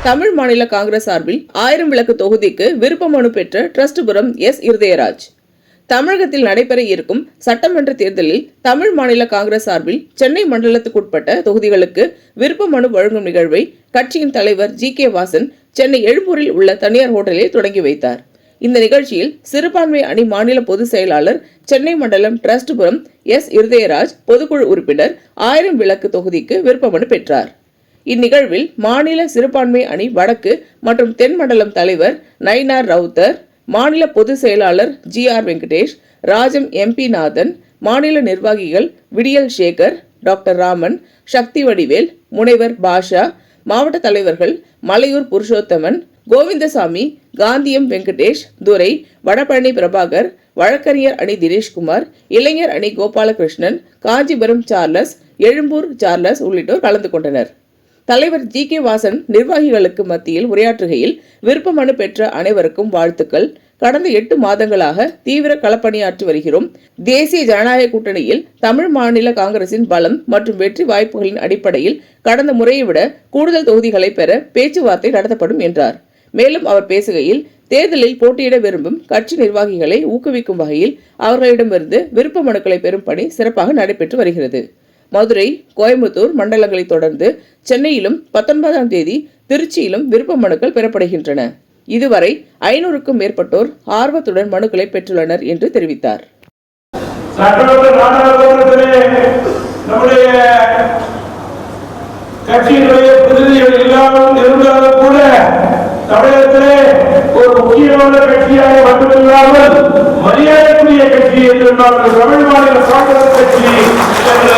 தமிழ் மாநில காங்கிரஸ் சார்பில் 1000 விளக்கு தொகுதிக்கு விருப்ப மனு பெற்ற டிரஸ்ட்புரம் எஸ். இருதயராஜ். தமிழகத்தில் நடைபெற இருக்கும் சட்டமன்ற தேர்தலில் தமிழ் மாநில காங்கிரஸ் சார்பில் சென்னை மண்டலத்துக்குட்பட்ட தொகுதிகளுக்கு விருப்ப மனு வழங்கும் நிகழ்வை கட்சியின் தலைவர் ஜி. வாசன் சென்னை எழும்பூரில் உள்ள தனியார் ஹோட்டலில் தொடங்கி வைத்தார். இந்த நிகழ்ச்சியில் சிறுபான்மை அணி மாநில பொதுச் செயலாளர் சென்னை மண்டலம் டிரஸ்ட்புரம் எஸ். இருதயராஜ் பொதுக்குழு உறுப்பினர் 1000 விளக்கு தொகுதிக்கு விருப்ப மனு பெற்றார். இந்நிகழ்வில் மாநில சிறுபான்மை அணி வடக்கு மற்றும் தென் மண்டலம் தலைவர் நயினார் ரவுத்தர், மாநில பொதுச் செயலாளர் ஜி. வெங்கடேஷ், ராஜம் எம். நாதன், மாநில நிர்வாகிகள் விடியல் சேகர், டாக்டர் ராமன், சக்தி வடிவேல், முனைவர் பாஷா, மாவட்ட தலைவர்கள் மலையூர் புருஷோத்தமன், கோவிந்தசாமி, காந்தியம் வெங்கடேஷ், துரை, வடபழனி பிரபாகர், வழக்கறிஞர் அணி தினேஷ்குமார், இளைஞர் அணி கோபாலகிருஷ்ணன், காஞ்சிபுரம் சார்லஸ், எழும்பூர் சார்லஸ் உள்ளிட்டோர் கலந்து கொண்டனர். தலைவர் ஜி. வாசன் நிர்வாகிகளுக்கு மத்தியில் உரையாற்றுகையில் விருப்ப மனு பெற்ற அனைவருக்கும் வாழ்த்துக்கள். கடந்த 8 மாதங்களாக தீவிர களப்பணியாற்றி வருகிறோம். தேசிய ஜனநாயக கூட்டணியில் தமிழ் மாநில காங்கிரசின் பலம் மற்றும் வெற்றி வாய்ப்புகளின் அடிப்படையில் கடந்த முறையை விட கூடுதல் தொகுதிகளை பெற பேச்சுவார்த்தை நடத்தப்படும் என்றார். மேலும் அவர் பேசுகையில் தேர்தலில் போட்டியிட விரும்பும் கட்சி நிர்வாகிகளை ஊக்குவிக்கும் வகையில் அவர்களிடமிருந்து விருப்ப மனுக்களை பெறும் பணி சிறப்பாக நடைபெற்று வருகிறது. மதுரை, கோயம்புத்தூர் மண்டலங்களை தொடர்ந்து சென்னையிலும் 19ஆம் தேதி திருச்சியிலும் விருப்ப மனுக்கள் பெறப்படுகின்றன. இதுவரை 500க்கும் மேற்பட்டோர் ஆர்வத்துடன் மனுக்களை பெற்றுள்ளனர் என்று தெரிவித்தார். தமிழகத்திலே ஒரு முக்கியமான கட்சியாக மட்டுமில்லாமல் மரியாதைக்குரிய கட்சி என்று தமிழ் மாநில காங்கிரஸ் கட்சி என்று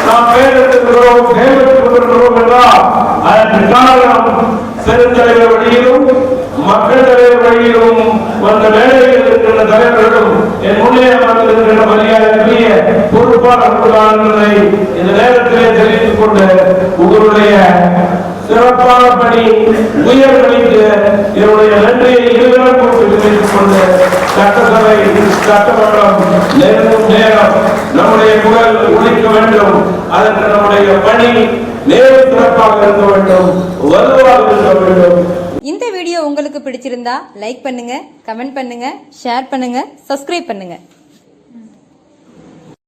நாம் பெயரெடுத்திருக்கிறோம், செயல்பட்டுக் கொண்டிருக்கிறோம் என்றால் அதற்கு காரணம் பெருந்தலைவர் வழியிலும் மக்கள் தலைவர் வழியிலும் வந்த வேலையில் இருக்கின்ற தலைவர்களும் என் முன்னே அமர்ந்திருக்கின்ற மரியாதைக்குரிய பொறுப்பாளர்கள் என்பதை இந்த நேரத்திலே தெரிவித்துக் கொண்டு உங்களுடைய சிறப்பான பணி உயர்வழித்து என்னுடைய நன்றியை இருவரும் தெரிவித்துக் கொண்டு சட்டசபை சட்டமன்றம் நெருங்கும் நேரம் நம்முடைய குரல் ஒலிக்க வேண்டும். அதற்கு நம்முடைய பணி நேரம் சிறப்பாக இருக்க வேண்டும், வலுவாக இருக்க வேண்டும். இந்த வீடியோ உங்களுக்கு பிடிச்சிருந்தா லைக் பண்ணுங்க, கமெண்ட் பண்ணுங்க, ஷேர் பண்ணுங்க, சப்ஸ்கிரைப் பண்ணுங்க.